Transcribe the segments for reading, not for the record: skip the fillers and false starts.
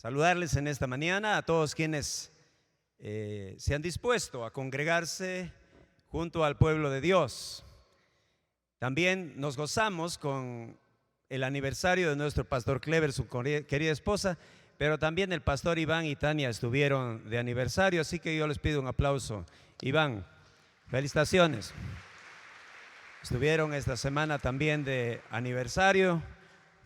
saludarles en esta mañana a todos quienes se han dispuesto a congregarse junto al pueblo de Dios. También nos gozamos con el aniversario de nuestro pastor Clever, su querida esposa, pero también el pastor Iván y Tania estuvieron de aniversario, así que yo les pido un aplauso. Iván, felicitaciones. Estuvieron esta semana también de aniversario,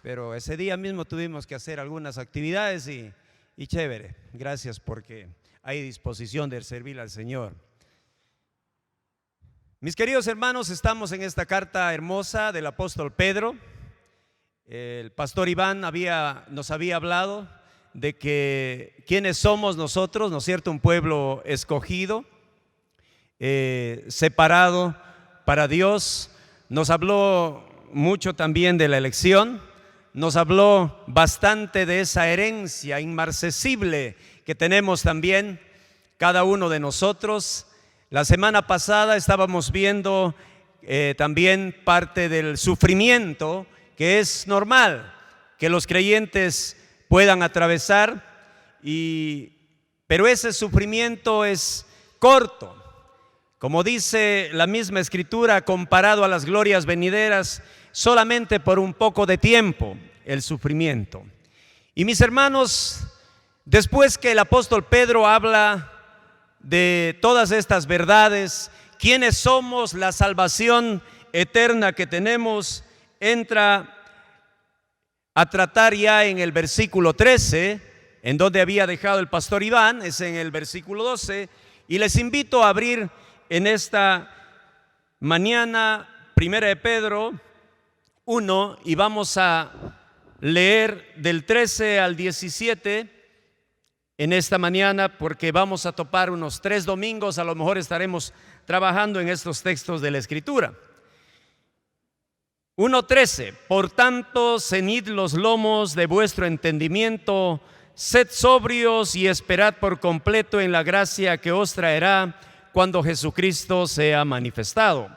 pero ese día mismo tuvimos que hacer algunas actividades y chévere. Gracias porque hay disposición de servir al Señor. Mis queridos hermanos, estamos en esta carta hermosa del apóstol Pedro. El pastor Iván nos había hablado de que quiénes somos nosotros, ¿no es cierto? Un pueblo escogido, separado para Dios. Nos habló mucho también de la elección, nos habló bastante de esa herencia inmarcesible que tenemos también cada uno de nosotros. La semana pasada estábamos viendo también parte del sufrimiento que es normal que los creyentes puedan atravesar, pero ese sufrimiento es corto. Como dice la misma Escritura, comparado a las glorias venideras, solamente por un poco de tiempo el sufrimiento. Y mis hermanos, después que el apóstol Pedro habla de todas estas verdades, quiénes somos, la salvación eterna que tenemos, entra a tratar ya en el versículo 13, en donde había dejado el pastor Iván, es en el versículo 12, y les invito a abrir en esta mañana 1 de Pedro 1 y vamos a leer del 13 al 17 en esta mañana, porque vamos a topar unos 3 domingos, a lo mejor estaremos trabajando en estos textos de la Escritura. 1:13, por tanto, ceñid los lomos de vuestro entendimiento, sed sobrios y esperad por completo en la gracia que os traerá cuando Jesucristo sea manifestado.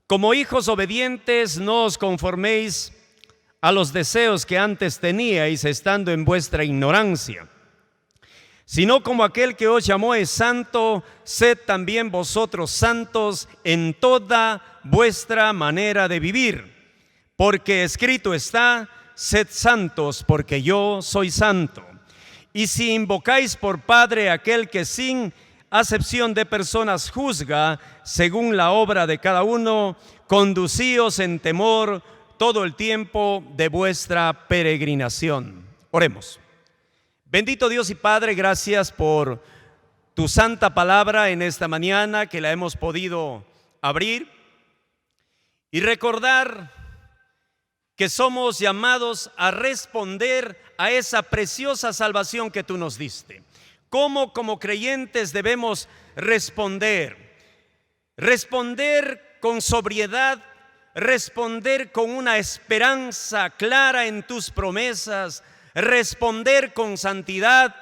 Como hijos obedientes, no os conforméis a los deseos que antes teníais estando en vuestra ignorancia, sino como aquel que os llamó es santo, sed también vosotros santos en toda vuestra manera de vivir, porque escrito está: sed santos porque yo soy santo. Y si invocáis por Padre aquel que sin acepción de personas juzga según la obra de cada uno, conducíos en temor todo el tiempo de vuestra peregrinación. Oremos. Bendito Dios y Padre, gracias por tu santa palabra en esta mañana que la hemos podido abrir y recordar que somos llamados a responder a esa preciosa salvación que tú nos diste. ¿Cómo como creyentes debemos responder con sobriedad, responder con una esperanza clara en tus promesas, responder con santidad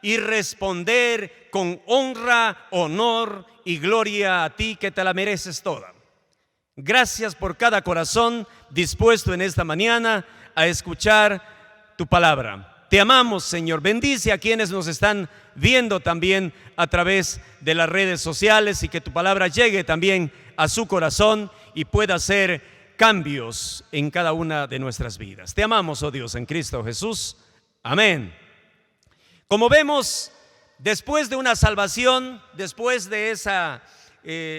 y responder con honra, honor y gloria a ti que te la mereces toda? Gracias por cada corazón dispuesto en esta mañana a escuchar tu palabra. Te amamos, Señor. Bendice a quienes nos están viendo también a través de las redes sociales y que tu palabra llegue también a su corazón y pueda hacer cambios en cada una de nuestras vidas. Te amamos, oh Dios, en Cristo Jesús. Amén. Como vemos, después de una salvación, después de esa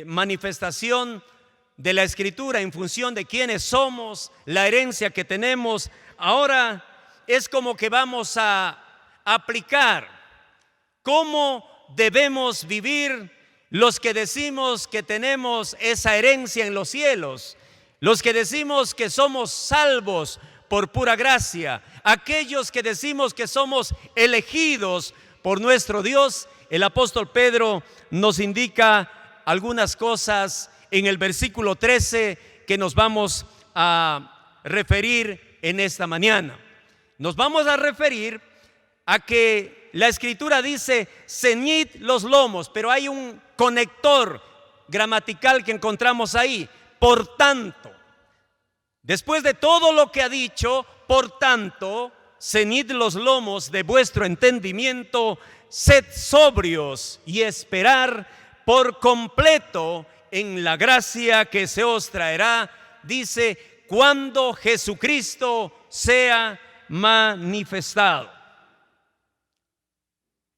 manifestación de la Escritura en función de quiénes somos, la herencia que tenemos, ahora es como que vamos a aplicar cómo debemos vivir los que decimos que tenemos esa herencia en los cielos, los que decimos que somos salvos por pura gracia, aquellos que decimos que somos elegidos por nuestro Dios. El apóstol Pedro nos indica algunas cosas en el versículo 13 que nos vamos a referir en esta mañana. Nos vamos a referir a que la Escritura dice: ceñid los lomos, pero hay un conector gramatical que encontramos ahí. Por tanto, después de todo lo que ha dicho, por tanto, ceñid los lomos de vuestro entendimiento, sed sobrios y esperar por completo en la gracia que se os traerá, dice, cuando Jesucristo sea manifestado.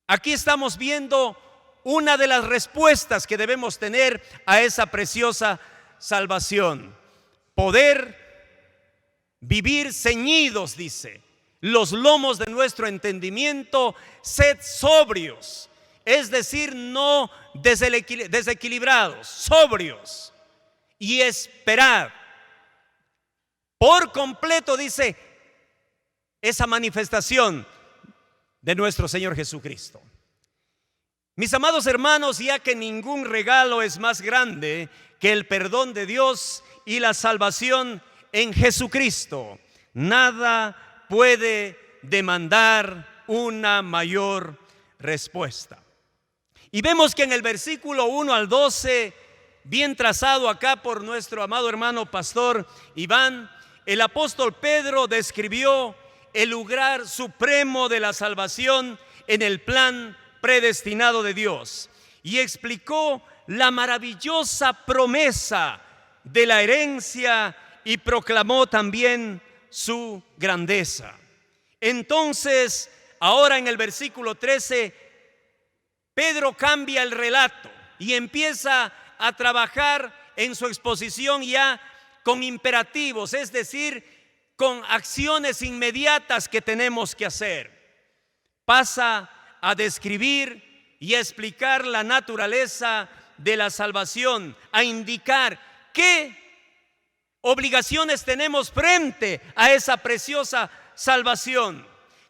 Aquí estamos viendo una de las respuestas que debemos tener a esa preciosa salvación. Poder vivir ceñidos, dice, los lomos de nuestro entendimiento, sed sobrios, es decir, no desequilibrados, sobrios, y esperad por completo, dice, esa manifestación de nuestro Señor Jesucristo. Mis amados hermanos, ya que ningún regalo es más grande que el perdón de Dios y la salvación en Jesucristo, nada puede demandar una mayor respuesta. Y vemos que en el versículo 1 al 12, bien trazado acá por nuestro amado hermano pastor Iván, el apóstol Pedro describió el lugar supremo de la salvación en el plan predestinado de Dios y explicó la maravillosa promesa de la herencia y proclamó también su grandeza. Entonces, ahora en el versículo 13, Pedro cambia el relato y empieza a trabajar en su exposición ya con imperativos, es decir, con acciones inmediatas que tenemos que hacer. Pasa a describir y a explicar la naturaleza de la salvación, a indicar qué obligaciones tenemos frente a esa preciosa salvación.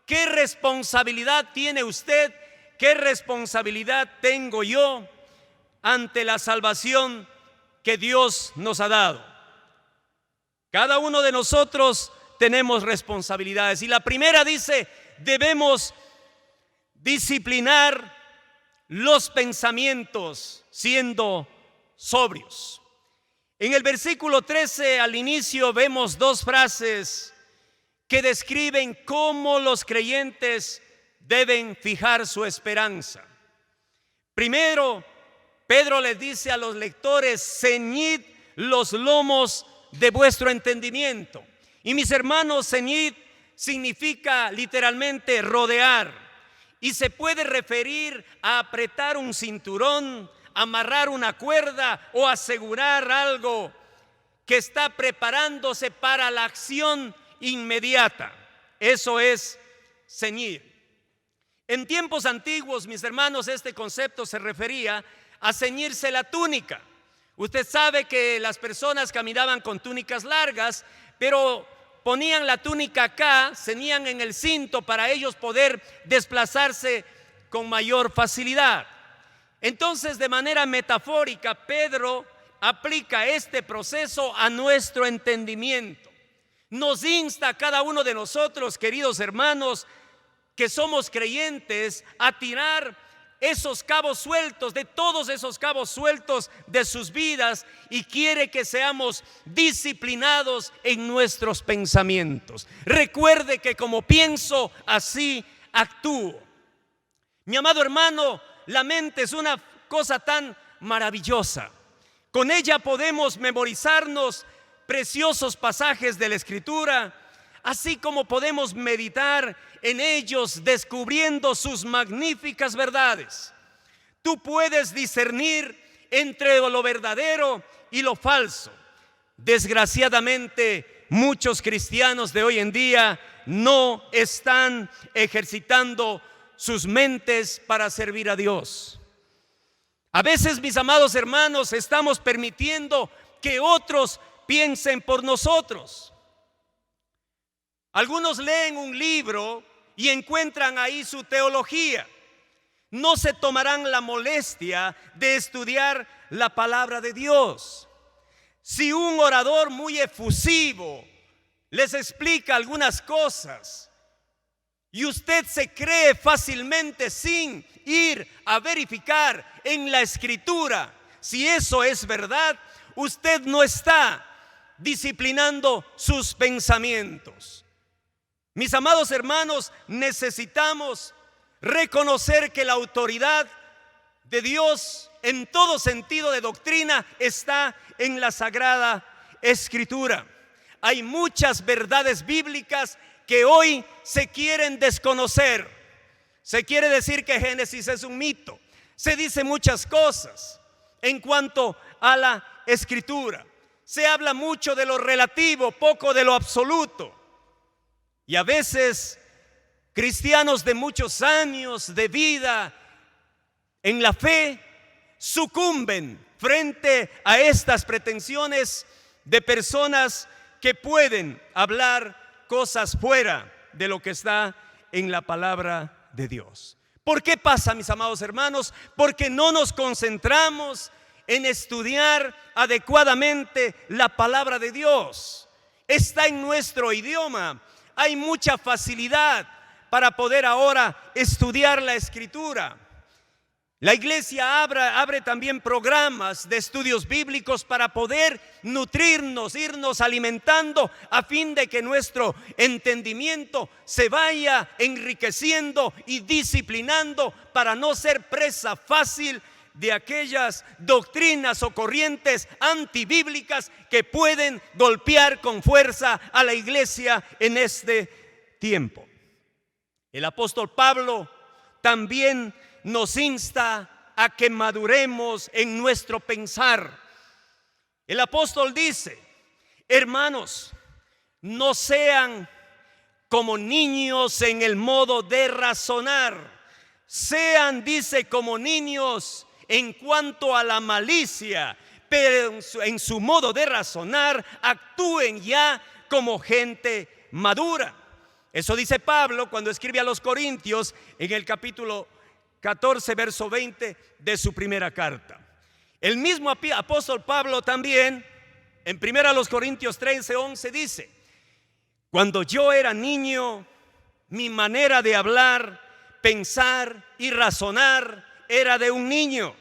¿Qué responsabilidad tiene usted? ¿Qué responsabilidad tengo yo ante la salvación que Dios nos ha dado? Cada uno de nosotros tenemos responsabilidades. Y la primera dice, debemos disciplinar los pensamientos siendo sobrios. En el versículo 13 al inicio vemos dos frases que describen cómo los creyentes deben fijar su esperanza. Primero, Pedro les dice a los lectores, ceñid los lomos de vuestro entendimiento. Y mis hermanos, ceñid significa literalmente rodear y se puede referir a apretar un cinturón, amarrar una cuerda o asegurar algo que está preparándose para la acción inmediata. Eso es ceñir. En tiempos antiguos, mis hermanos, este concepto se refería a ceñirse la túnica. Usted sabe que las personas caminaban con túnicas largas, pero ponían la túnica acá, ceñían en el cinto para ellos poder desplazarse con mayor facilidad. Entonces, de manera metafórica, Pedro aplica este proceso a nuestro entendimiento. Nos insta a cada uno de nosotros, queridos hermanos, que somos creyentes, a tirar esos cabos sueltos, de todos esos cabos sueltos de sus vidas, y quiere que seamos disciplinados en nuestros pensamientos. Recuerde que como pienso, así actúo. Mi amado hermano, la mente es una cosa tan maravillosa. Con ella podemos memorizarnos preciosos pasajes de la Escritura, así como podemos meditar en ellos descubriendo sus magníficas verdades. Tú puedes discernir entre lo verdadero y lo falso. Desgraciadamente, muchos cristianos de hoy en día no están ejercitando sus mentes para servir a Dios. A veces, mis amados hermanos, estamos permitiendo que otros piensen por nosotros. Algunos leen un libro y encuentran ahí su teología. No se tomarán la molestia de estudiar la palabra de Dios. Si un orador muy efusivo les explica algunas cosas y usted se cree fácilmente sin ir a verificar en la Escritura si eso es verdad, usted no está disciplinando sus pensamientos. Mis amados hermanos, necesitamos reconocer que la autoridad de Dios en todo sentido de doctrina está en la Sagrada Escritura. Hay muchas verdades bíblicas que hoy se quieren desconocer. Se quiere decir que Génesis es un mito. Se dice muchas cosas en cuanto a la Escritura. Se habla mucho de lo relativo, poco de lo absoluto. Y a veces cristianos de muchos años de vida en la fe sucumben frente a estas pretensiones de personas que pueden hablar cosas fuera de lo que está en la palabra de Dios. ¿Por qué pasa, mis amados hermanos? Porque no nos concentramos en estudiar adecuadamente la palabra de Dios. Está en nuestro idioma. Hay mucha facilidad para poder ahora estudiar la Escritura. La iglesia abre también programas de estudios bíblicos para poder nutrirnos, irnos alimentando a fin de que nuestro entendimiento se vaya enriqueciendo y disciplinando para no ser presa fácil de aquellas doctrinas o corrientes antibíblicas que pueden golpear con fuerza a la iglesia en este tiempo. El apóstol Pablo también nos insta a que maduremos en nuestro pensar. El apóstol dice: hermanos, no sean como niños en el modo de razonar. Sean, dice, como niños en cuanto a la malicia, pero en su modo de razonar actúen ya como gente madura. Eso dice Pablo cuando escribe a los Corintios en el capítulo 14, verso 20 de su primera carta. El mismo apóstol Pablo también en 1 Corintios 13, 11 dice: cuando yo era niño, mi manera de hablar, pensar y razonar era de un niño,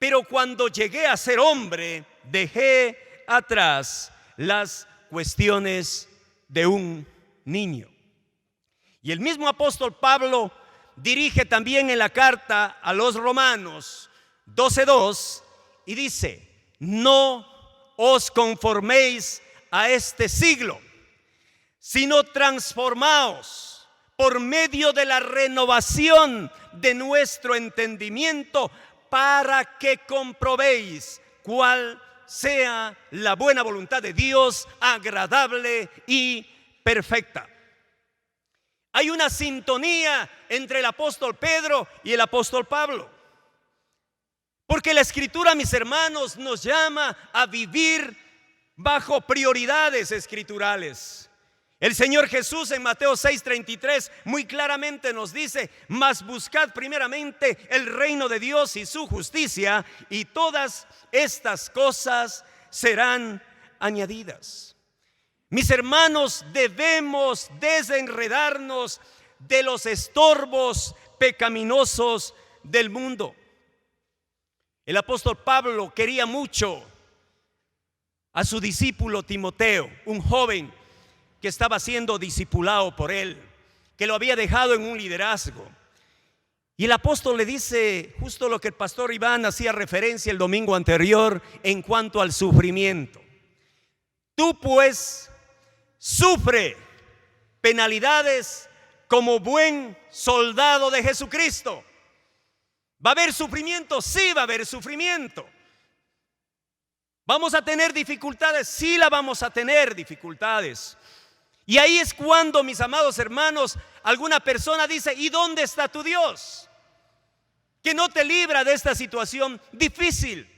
pero cuando llegué a ser hombre, dejé atrás las cuestiones de un niño. Y el mismo apóstol Pablo dirige también en la carta a los Romanos 12:2 y dice: no os conforméis a este siglo, sino transformaos por medio de la renovación de nuestro entendimiento, para que comprobéis cuál sea la buena voluntad de Dios, agradable y perfecta. Hay una sintonía entre el apóstol Pedro y el apóstol Pablo, porque la Escritura, mis hermanos, nos llama a vivir bajo prioridades escriturales. El Señor Jesús en Mateo 6:33 muy claramente nos dice: mas buscad primeramente el reino de Dios y su justicia, y todas estas cosas serán añadidas. Mis hermanos, debemos desenredarnos de los estorbos pecaminosos del mundo. El apóstol Pablo quería mucho a su discípulo Timoteo, un joven que estaba siendo discipulado por él, que lo había dejado en un liderazgo. Y el apóstol le dice justo lo que el pastor Iván hacía referencia el domingo anterior en cuanto al sufrimiento. Tú pues sufre penalidades como buen soldado de Jesucristo. ¿Va a haber sufrimiento? Sí, va a haber sufrimiento. ¿Vamos a tener dificultades? Sí, la vamos a tener dificultades. Y ahí es cuando, mis amados hermanos, alguna persona dice: ¿y dónde está tu Dios? Que no te libra de esta situación difícil.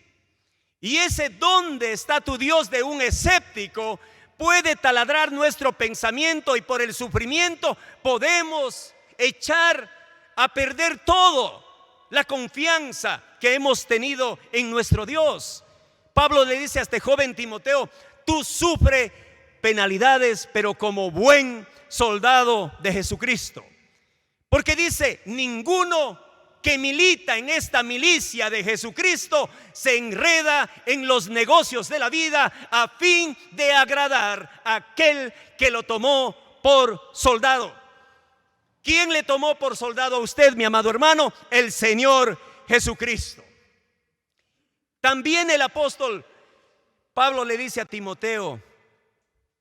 Y ese ¿dónde está tu Dios? De un escéptico puede taladrar nuestro pensamiento, y por el sufrimiento podemos echar a perder todo la confianza que hemos tenido en nuestro Dios. Pablo le dice a este joven Timoteo: tú sufre penalidades, pero como buen soldado de Jesucristo. Porque dice: ninguno que milita en esta milicia de Jesucristo se enreda en los negocios de la vida a fin de agradar a aquel que lo tomó por soldado. ¿Quién le tomó por soldado a usted, mi amado hermano? El Señor Jesucristo. También el apóstol Pablo le dice a Timoteo,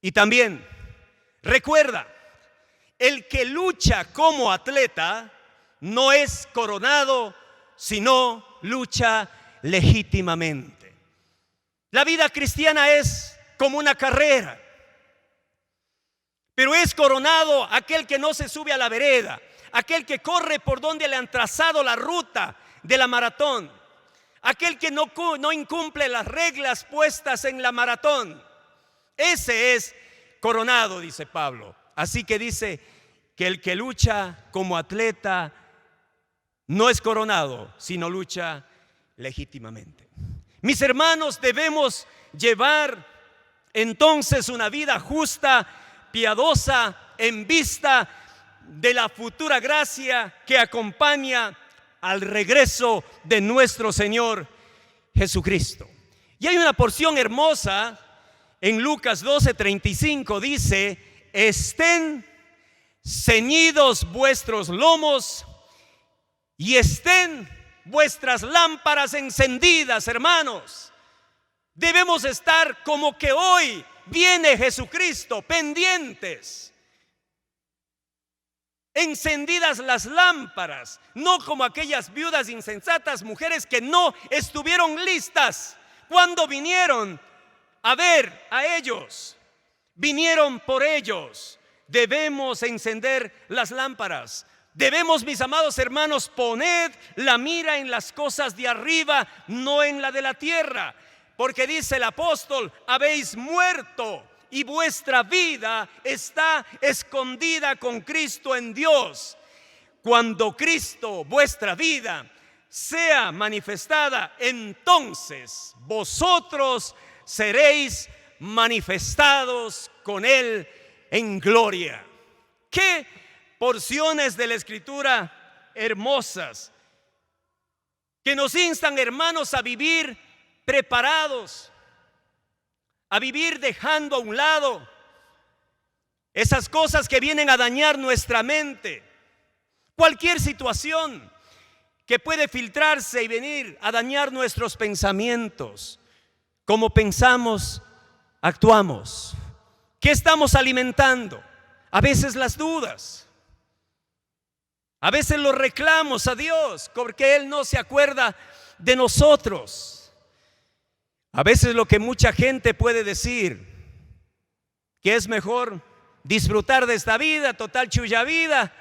y también recuerda, el que lucha como atleta no es coronado, sino lucha legítimamente. La vida cristiana es como una carrera, pero es coronado aquel que no se sube a la vereda, aquel que corre por donde le han trazado la ruta de la maratón, aquel que no incumple las reglas puestas en la maratón. Ese es coronado, dice Pablo. Así que dice que el que lucha como atleta no es coronado, sino lucha legítimamente. Mis hermanos, debemos llevar entonces una vida justa, piadosa, en vista de la futura gracia que acompaña al regreso de nuestro Señor Jesucristo. Y hay una porción hermosa en Lucas 12:35, dice: estén ceñidos vuestros lomos y estén vuestras lámparas encendidas, hermanos. Debemos estar como que hoy viene Jesucristo, pendientes, encendidas las lámparas, no como aquellas viudas insensatas, mujeres que no estuvieron listas cuando vinieron a ver a ellos, vinieron por ellos. Debemos encender las lámparas. Debemos, mis amados hermanos, poner la mira en las cosas de arriba, no en la de la tierra. Porque dice el apóstol: habéis muerto y vuestra vida está escondida con Cristo en Dios. Cuando Cristo, vuestra vida, sea manifestada, entonces vosotros seréis manifestados con Él en gloria. Qué porciones de la Escritura hermosas que nos instan, hermanos, a vivir preparados, a vivir dejando a un lado esas cosas que vienen a dañar nuestra mente. Cualquier situación que puede filtrarse y venir a dañar nuestros pensamientos. Como pensamos, actuamos. ¿Qué estamos alimentando? A veces las dudas, a veces los reclamos a Dios porque Él no se acuerda de nosotros. A veces lo que mucha gente puede decir, que es mejor disfrutar de esta vida, total chulla vida,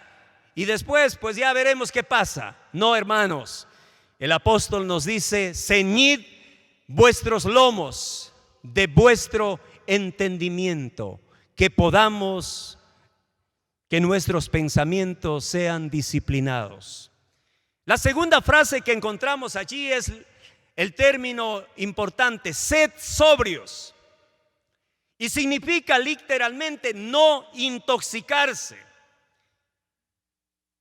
y después pues ya veremos qué pasa. No, hermanos, el apóstol nos dice: ceñid vuestros lomos de vuestro entendimiento, que nuestros pensamientos sean disciplinados. La segunda frase que encontramos allí es el término importante: sed sobrios, y significa literalmente no intoxicarse,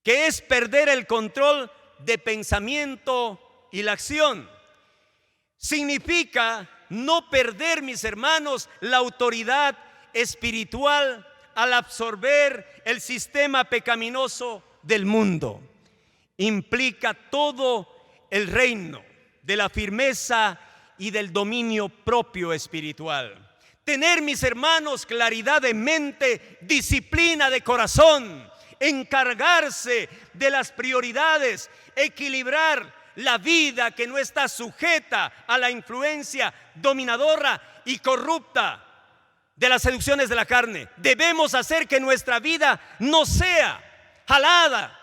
que es perder el control de pensamiento y la acción. Significa no perder, mis hermanos, la autoridad espiritual al absorber el sistema pecaminoso del mundo. Implica todo el reino de la firmeza y del dominio propio espiritual. Tener, mis hermanos, claridad de mente, disciplina de corazón, encargarse de las prioridades, equilibrar la vida que no está sujeta a la influencia dominadora y corrupta de las seducciones de la carne. Debemos hacer que nuestra vida no sea jalada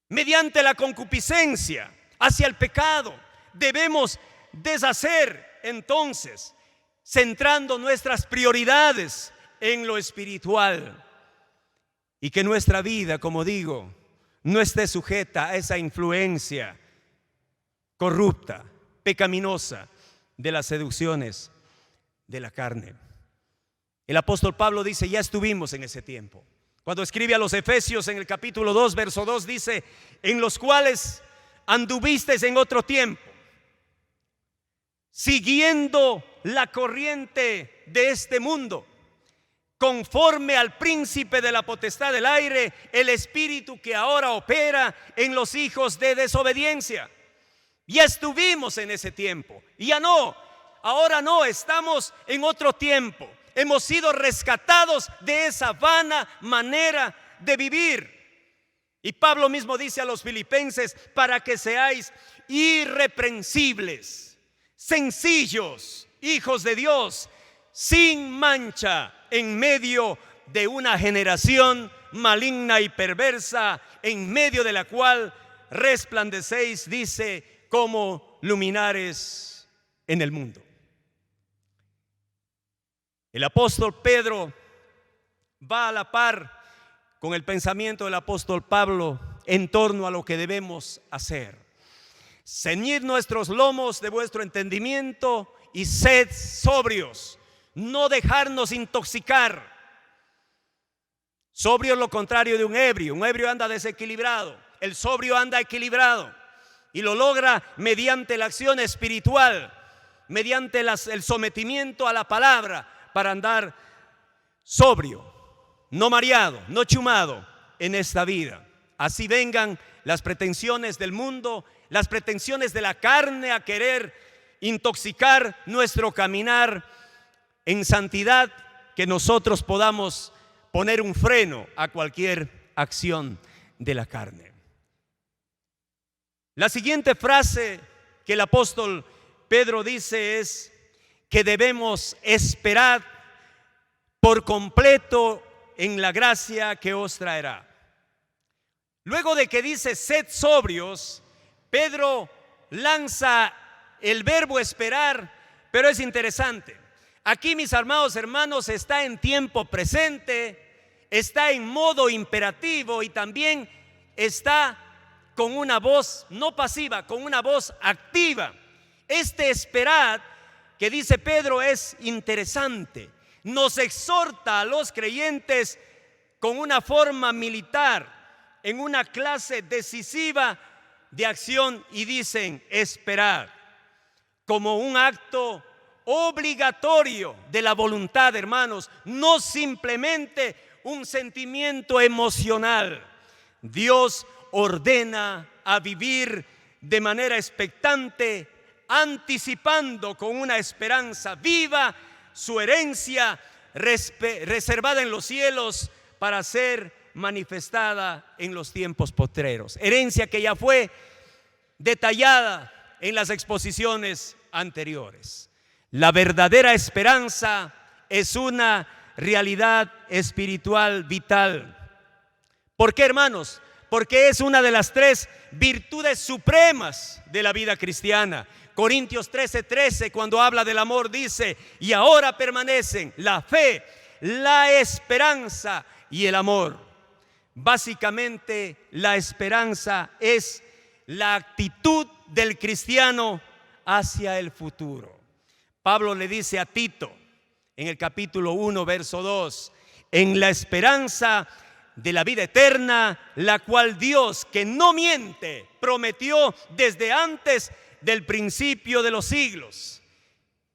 mediante la concupiscencia hacia el pecado. Debemos deshacer entonces, centrando nuestras prioridades en lo espiritual, y que nuestra vida, como digo, no esté sujeta a esa influencia corrupta, pecaminosa de las seducciones de la carne. El apóstol Pablo dice: ya estuvimos en ese tiempo. Cuando escribe a los Efesios en el capítulo 2, verso 2, dice: en los cuales anduvisteis en otro tiempo, siguiendo la corriente de este mundo, conforme al príncipe de la potestad del aire, el espíritu que ahora opera en los hijos de desobediencia. Ya estuvimos en ese tiempo, ya no, ahora no, estamos en otro tiempo. Hemos sido rescatados de esa vana manera de vivir. Y Pablo mismo dice a los filipenses, para que seáis irreprensibles, sencillos, hijos de Dios, sin mancha, en medio de una generación maligna y perversa, en medio de la cual resplandecéis, dice, como luminares en el mundo. El apóstol Pedro va a la par con el pensamiento del apóstol Pablo en torno a lo que debemos hacer. Ceñid nuestros lomos de vuestro entendimiento y sed sobrios, no dejarnos intoxicar. Sobrio es lo contrario de un ebrio. Un ebrio anda desequilibrado, el sobrio anda equilibrado y lo logra mediante la acción espiritual, mediante el sometimiento a la palabra, para andar sobrio, no mareado, no chumado en esta vida. Así vengan las pretensiones del mundo, las pretensiones de la carne a querer intoxicar nuestro caminar en santidad, que nosotros podamos poner un freno a cualquier acción de la carne. La siguiente frase que el apóstol Pedro dice es que debemos esperar por completo en la gracia que os traerá. Luego de que dice sed sobrios, Pedro lanza el verbo esperar, pero es interesante. Aquí, mis amados hermanos, está en tiempo presente, está en modo imperativo y también está con una voz no pasiva, con una voz activa. Este esperar que dice Pedro es interesante. Nos exhorta a los creyentes con una forma militar, en una clase decisiva de acción, y dicen esperar como un acto obligatorio de la voluntad, hermanos, no simplemente un sentimiento emocional. Dios ordena a vivir de manera expectante, anticipando con una esperanza viva su herencia reservada en los cielos para ser manifestada en los tiempos postreros. Herencia que ya fue detallada en las exposiciones anteriores. La verdadera esperanza es una realidad espiritual vital. ¿Por qué, hermanos? Porque es una de las tres virtudes supremas de la vida cristiana. Corintios 13:13, cuando habla del amor, dice: y ahora permanecen la fe, la esperanza y el amor. Básicamente, la esperanza es la actitud del cristiano hacia el futuro. Pablo le dice a Tito en el capítulo 1, verso 2: en la esperanza de la vida eterna, la cual Dios, que no miente, prometió desde antes del principio de los siglos.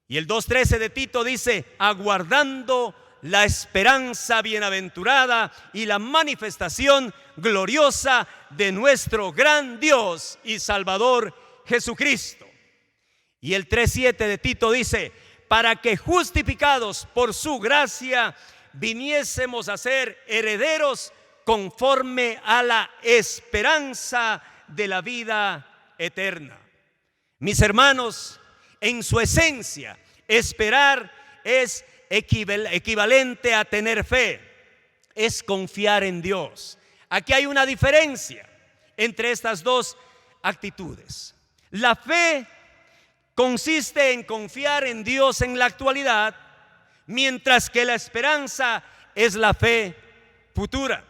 Y el 2:13 de Tito dice: aguardando la esperanza bienaventurada y la manifestación gloriosa de nuestro gran Dios y Salvador Jesucristo. Y el 3:7 de Tito dice: para que justificados por su gracia viniésemos a ser herederos conforme a la esperanza de la vida eterna. Mis hermanos, en su esencia, esperar es equivalente a tener fe, es confiar en Dios. Aquí hay una diferencia entre estas dos actitudes. La fe consiste en confiar en Dios en la actualidad, mientras que la esperanza es la fe futura.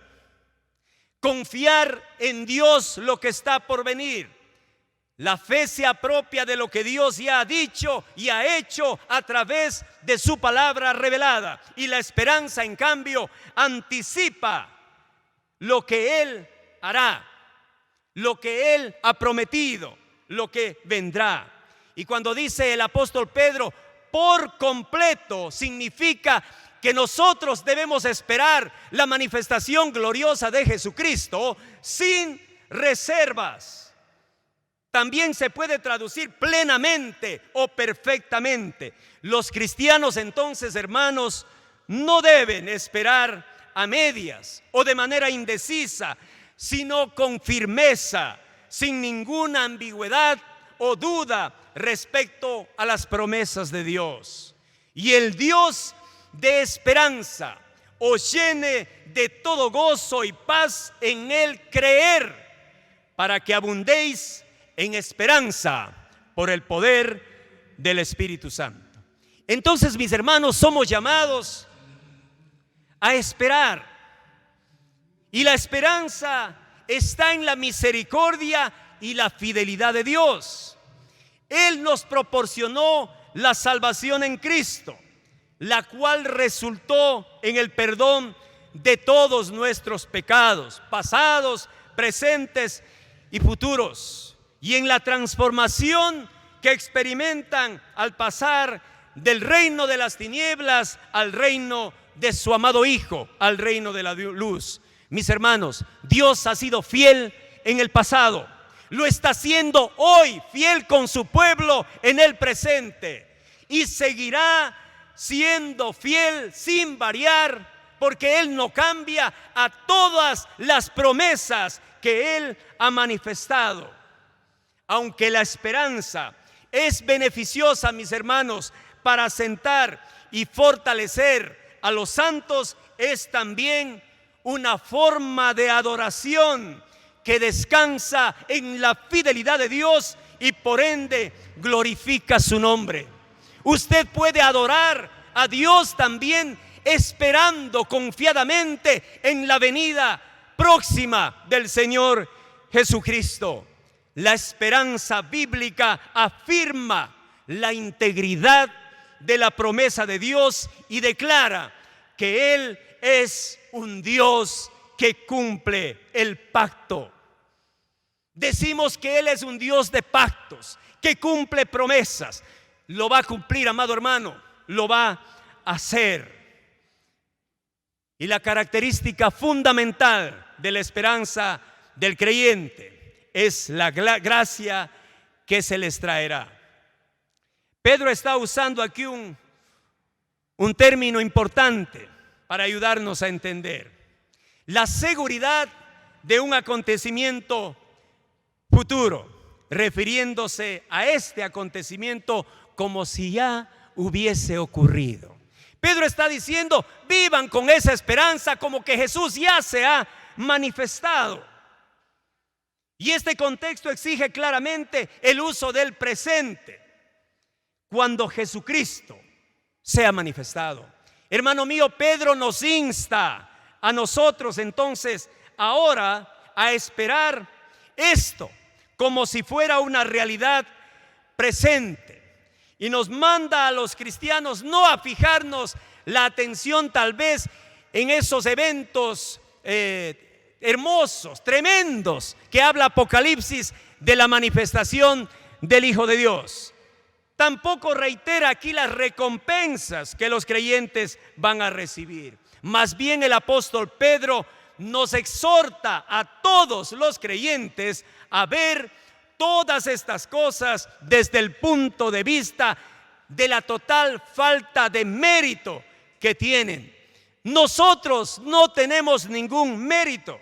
Confiar en Dios lo que está por venir. La fe se apropia de lo que Dios ya ha dicho y ha hecho a través de su palabra revelada. Y la esperanza, en cambio, anticipa lo que Él hará, lo que Él ha prometido, lo que vendrá. Y cuando dice el apóstol Pedro, por completo, significa que nosotros debemos esperar la manifestación gloriosa de Jesucristo sin reservas. También se puede traducir plenamente o perfectamente. Los cristianos entonces, hermanos, no deben esperar a medias o de manera indecisa, sino con firmeza, sin ninguna ambigüedad o duda respecto a las promesas de Dios. Y el Dios de esperanza os llene de todo gozo y paz en el creer, para que abundéis en esperanza por el poder del Espíritu Santo. Entonces, mis hermanos, somos llamados a esperar. Y la esperanza está en la misericordia y la fidelidad de Dios. Él nos proporcionó la salvación en Cristo, la cual resultó en el perdón de todos nuestros pecados, pasados, presentes y futuros, y en la transformación que experimentan al pasar del reino de las tinieblas al reino de su amado Hijo, al reino de la luz. Mis hermanos, Dios ha sido fiel en el pasado, lo está siendo hoy, fiel con su pueblo en el presente, y seguirá siendo fiel sin variar, porque Él no cambia a todas las promesas que Él ha manifestado. Aunque la esperanza es beneficiosa, mis hermanos, para asentar y fortalecer a los santos, es también una forma de adoración que descansa en la fidelidad de Dios y por ende glorifica su nombre. Usted puede adorar a Dios también esperando confiadamente en la venida próxima del Señor Jesucristo. La esperanza bíblica afirma la integridad de la promesa de Dios y declara que Él es un Dios que cumple el pacto. Decimos que Él es un Dios de pactos, que cumple promesas. Lo va a cumplir, amado hermano, lo va a hacer. Y la característica fundamental de la esperanza del creyente es la gracia que se les traerá. Pedro está usando aquí un término importante para ayudarnos a entender la seguridad de un acontecimiento futuro, refiriéndose a este acontecimiento como si ya hubiese ocurrido. Pedro está diciendo: vivan con esa esperanza como que Jesús ya se ha manifestado. Y este contexto exige claramente el uso del presente, cuando Jesucristo sea manifestado. Hermano mío, Pedro nos insta a nosotros entonces ahora a esperar esto como si fuera una realidad presente, y nos manda a los cristianos no a fijarnos la atención tal vez en esos eventos hermosos, tremendos, que habla Apocalipsis de la manifestación del Hijo de Dios. Tampoco reitera aquí las recompensas que los creyentes van a recibir. Más bien el apóstol Pedro nos exhorta a todos los creyentes a ver todas estas cosas desde el punto de vista de la total falta de mérito que tienen. Nosotros no tenemos ningún mérito,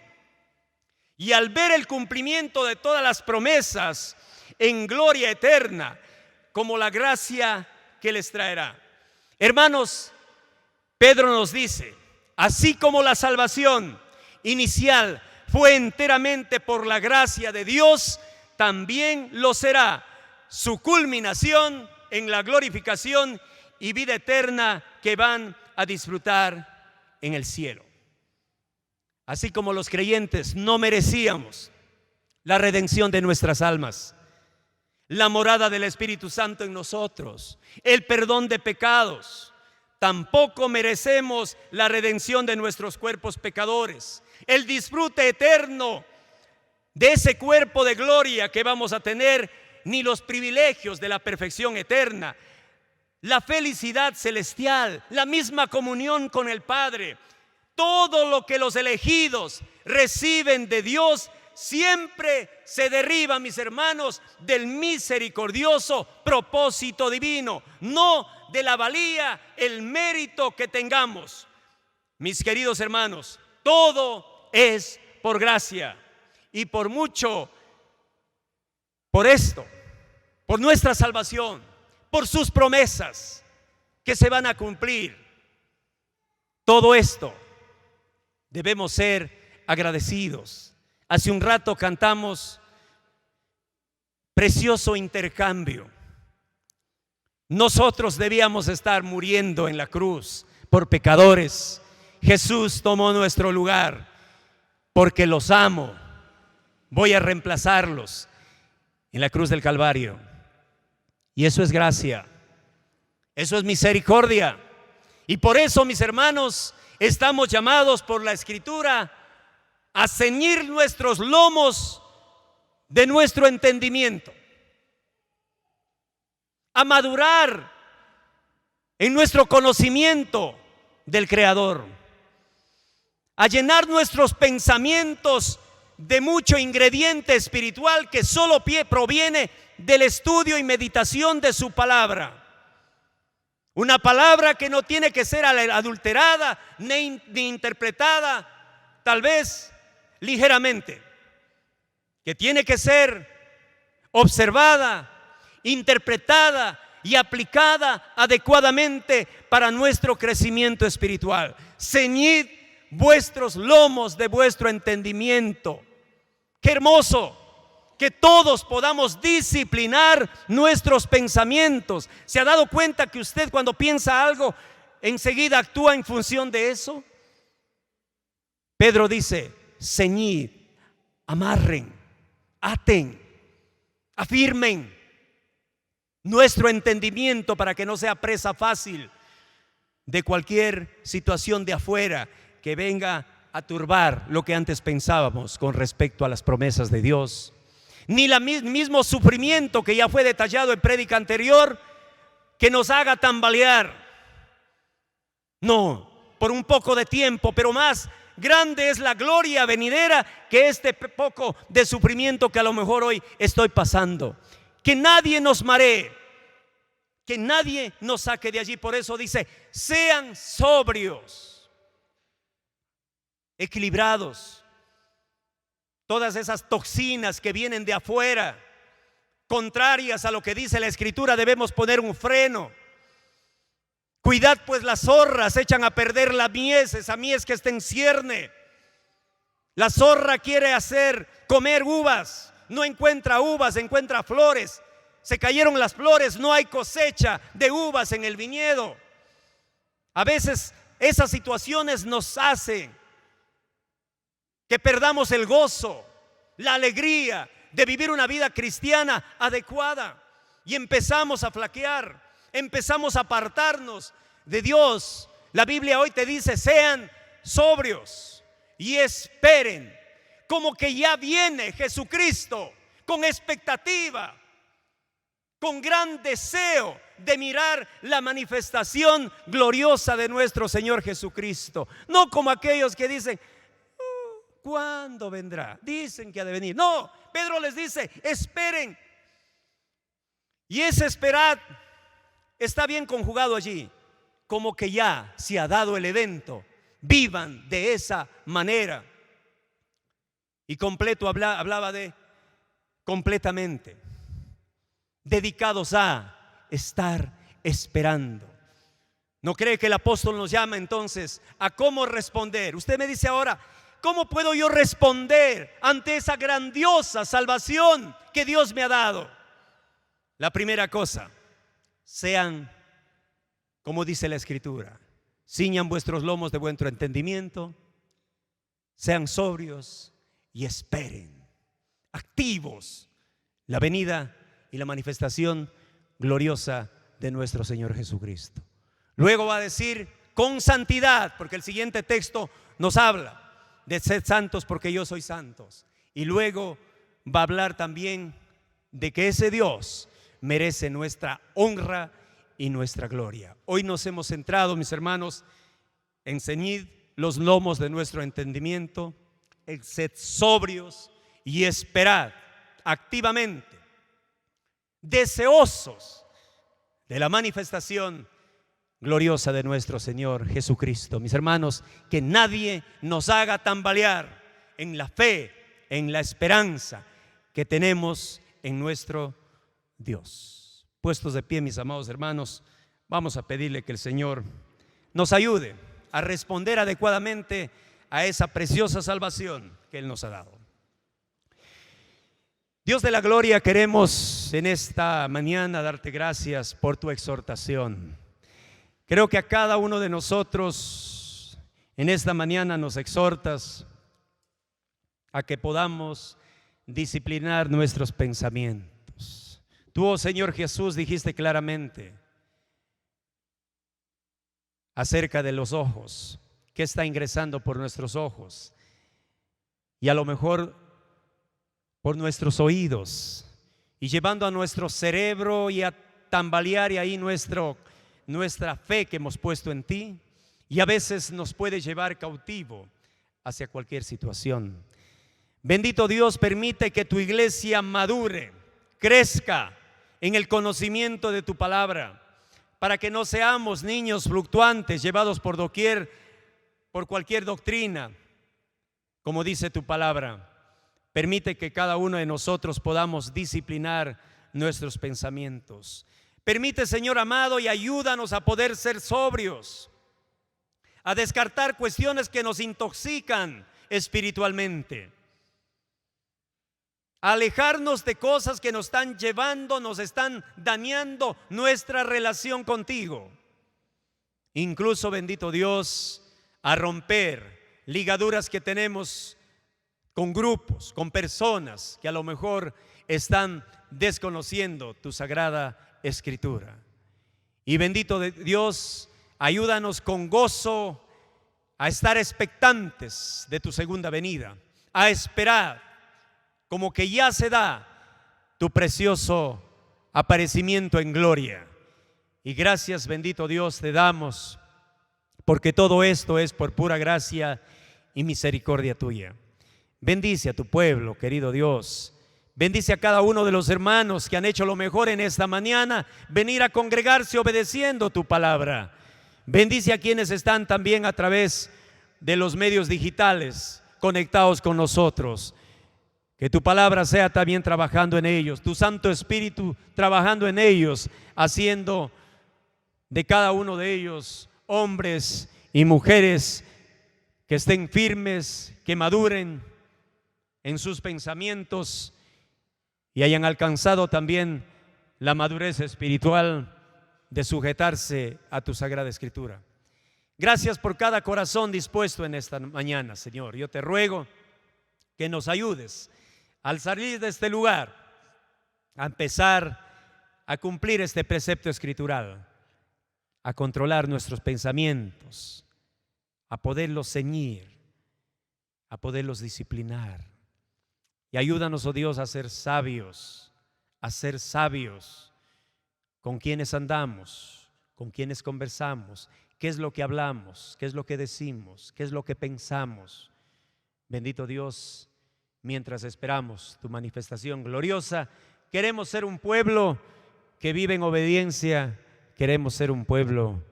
y al ver el cumplimiento de todas las promesas en gloria eterna, como la gracia que les traerá. Hermanos, Pedro nos dice: así como la salvación inicial fue enteramente por la gracia de Dios, también lo será su culminación en la glorificación y vida eterna que van a disfrutar en el cielo. Así como los creyentes no merecíamos la redención de nuestras almas, la morada del Espíritu Santo en nosotros, el perdón de pecados, tampoco merecemos la redención de nuestros cuerpos pecadores, el disfrute eterno de ese cuerpo de gloria que vamos a tener, ni los privilegios de la perfección eterna. la felicidad celestial, la misma comunión con el Padre. Todo lo que los elegidos reciben de Dios siempre se deriva, mis hermanos, del misericordioso propósito divino, no de la valía, el mérito que tengamos. Mis queridos hermanos, todo es por gracia y por mucho, por esto, por nuestra salvación, por sus promesas que se van a cumplir. Todo esto debemos ser agradecidos. Hace un rato cantamos precioso intercambio. Nosotros debíamos estar muriendo en la cruz por pecadores. Jesús tomó nuestro lugar. Porque los amo, voy a reemplazarlos en la cruz del Calvario. Y eso es gracia, eso es misericordia. Y por eso, mis hermanos, estamos llamados por la Escritura a ceñir nuestros lomos de nuestro entendimiento, a madurar en nuestro conocimiento del Creador, a llenar nuestros pensamientos de mucho ingrediente espiritual que solo proviene del estudio y meditación de su palabra. Una palabra que no tiene que ser adulterada ni interpretada tal vez ligeramente, que tiene que ser observada, interpretada y aplicada adecuadamente para nuestro crecimiento espiritual. Ceñid vuestros lomos de vuestro entendimiento. Qué hermoso que todos podamos disciplinar nuestros pensamientos. ¿Se ha dado cuenta que usted cuando piensa algo enseguida actúa en función de eso? Pedro dice: ceñid, amarren, aten, afirmen nuestro entendimiento para que no sea presa fácil de cualquier situación de afuera que venga a turbar lo que antes pensábamos con respecto a las promesas de Dios. Ni el mismo sufrimiento que ya fue detallado en prédica anterior que nos haga tambalear. No, por un poco de tiempo, pero más grande es la gloria venidera que este poco de sufrimiento que a lo mejor hoy estoy pasando. Que nadie nos maree, que nadie nos saque de allí. Por eso dice: sean sobrios, equilibrados. Todas esas toxinas que vienen de afuera, contrarias a lo que dice la Escritura, debemos poner un freno. Cuidad, pues las zorras echan a perder la mies, esa mies que está en cierne. La zorra quiere hacer comer uvas, no encuentra uvas, encuentra flores. Se cayeron las flores, no hay cosecha de uvas en el viñedo. A veces esas situaciones nos hacen que perdamos el gozo, la alegría de vivir una vida cristiana adecuada, y empezamos a flaquear, empezamos a apartarnos de Dios. La Biblia hoy te dice: sean sobrios y esperen, como que ya viene Jesucristo, con expectativa, con gran deseo de mirar la manifestación gloriosa de nuestro Señor Jesucristo. No como aquellos que dicen: ¿cuándo vendrá? Dicen que ha de venir. No, Pedro les dice: esperen. Y ese esperar está bien conjugado allí, como que ya se ha dado el evento. Vivan de esa manera. Y completo hablaba de completamente, dedicados a estar esperando. ¿No cree que el apóstol nos llama entonces a cómo responder? Usted me dice ahora: ¿cómo puedo yo responder ante esa grandiosa salvación que Dios me ha dado? La primera cosa: sean, como dice la Escritura, ciñan vuestros lomos de vuestro entendimiento, sean sobrios y esperen, activos, la venida y la manifestación gloriosa de nuestro Señor Jesucristo. Luego va a decir: con santidad, porque el siguiente texto nos habla de ser santos porque yo soy santos. Y luego va a hablar también de que ese Dios merece nuestra honra y nuestra gloria. Hoy nos hemos centrado, mis hermanos, en ceñid los lomos de nuestro entendimiento, en sed sobrios y esperad activamente, deseosos de la manifestación gloriosa de nuestro Señor Jesucristo. Mis hermanos, que nadie nos haga tambalear en la fe, en la esperanza que tenemos en nuestro Dios. Puestos de pie, mis amados hermanos, vamos a pedirle que el Señor nos ayude a responder adecuadamente a esa preciosa salvación que Él nos ha dado. Dios de la gloria, queremos en esta mañana darte gracias por tu exhortación. Creo que a cada uno de nosotros en esta mañana nos exhortas a que podamos disciplinar nuestros pensamientos. Tú, oh Señor Jesús, dijiste claramente acerca de los ojos, qué está ingresando por nuestros ojos y a lo mejor por nuestros oídos, y llevando a nuestro cerebro y a tambalear y ahí nuestra fe que hemos puesto en ti, y a veces nos puede llevar cautivo hacia cualquier situación. Bendito Dios, permite que tu iglesia madure, crezca en el conocimiento de tu palabra, para que no seamos niños fluctuantes, llevados por doquier, por cualquier doctrina, como dice tu palabra. Permite que cada uno de nosotros podamos disciplinar nuestros pensamientos. Permite, Señor amado, y ayúdanos a poder ser sobrios, a descartar cuestiones que nos intoxican espiritualmente, a alejarnos de cosas que nos están llevando, nos están dañando nuestra relación contigo. Incluso, bendito Dios, a romper ligaduras que tenemos con grupos, con personas que a lo mejor están desconociendo tu sagrada escritura. Y bendito Dios, ayúdanos con gozo a estar expectantes de tu segunda venida, a esperar como que ya se da tu precioso aparecimiento en gloria. Y gracias, bendito Dios, te damos, porque todo esto es por pura gracia y misericordia tuya. Bendice a tu pueblo, querido Dios. Bendice a cada uno de los hermanos que han hecho lo mejor en esta mañana, venir a congregarse obedeciendo tu palabra. Bendice a quienes están también a través de los medios digitales conectados con nosotros. Que tu palabra sea también trabajando en ellos, tu Santo Espíritu trabajando en ellos, haciendo de cada uno de ellos hombres y mujeres que estén firmes, que maduren en sus pensamientos y hayan alcanzado también la madurez espiritual de sujetarse a tu Sagrada Escritura. Gracias por cada corazón dispuesto en esta mañana, Señor. Yo te ruego que nos ayudes al salir de este lugar a empezar a cumplir este precepto escritural, a controlar nuestros pensamientos, a poderlos ceñir, a poderlos disciplinar. Y ayúdanos, oh Dios, a ser sabios con quienes andamos, con quienes conversamos, qué es lo que hablamos, qué es lo que decimos, qué es lo que pensamos. Bendito Dios, mientras esperamos tu manifestación gloriosa, queremos ser un pueblo que vive en obediencia, queremos ser un pueblo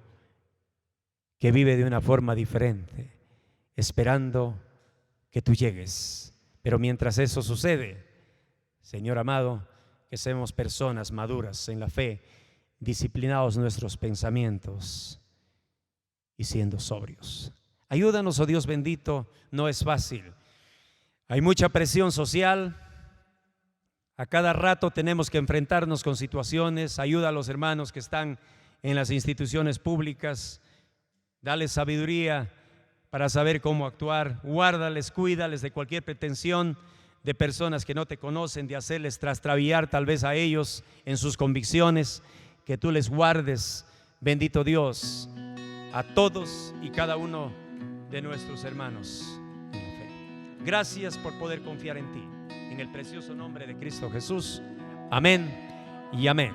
que vive de una forma diferente, esperando que tú llegues. Pero mientras eso sucede, Señor amado, que seamos personas maduras en la fe, disciplinados nuestros pensamientos y siendo sobrios. Ayúdanos, oh Dios bendito, no es fácil. Hay mucha presión social. A cada rato tenemos que enfrentarnos con situaciones. Ayuda a los hermanos que están en las instituciones públicas. Dale sabiduría para saber cómo actuar. Guárdales, cuídales de cualquier pretensión de personas que no te conocen, de hacerles trastraviar tal vez a ellos en sus convicciones. Que tú les guardes, bendito Dios, a todos y cada uno de nuestros hermanos en la fe. Gracias por poder confiar en ti. En el precioso nombre de Cristo Jesús. Amén y amén.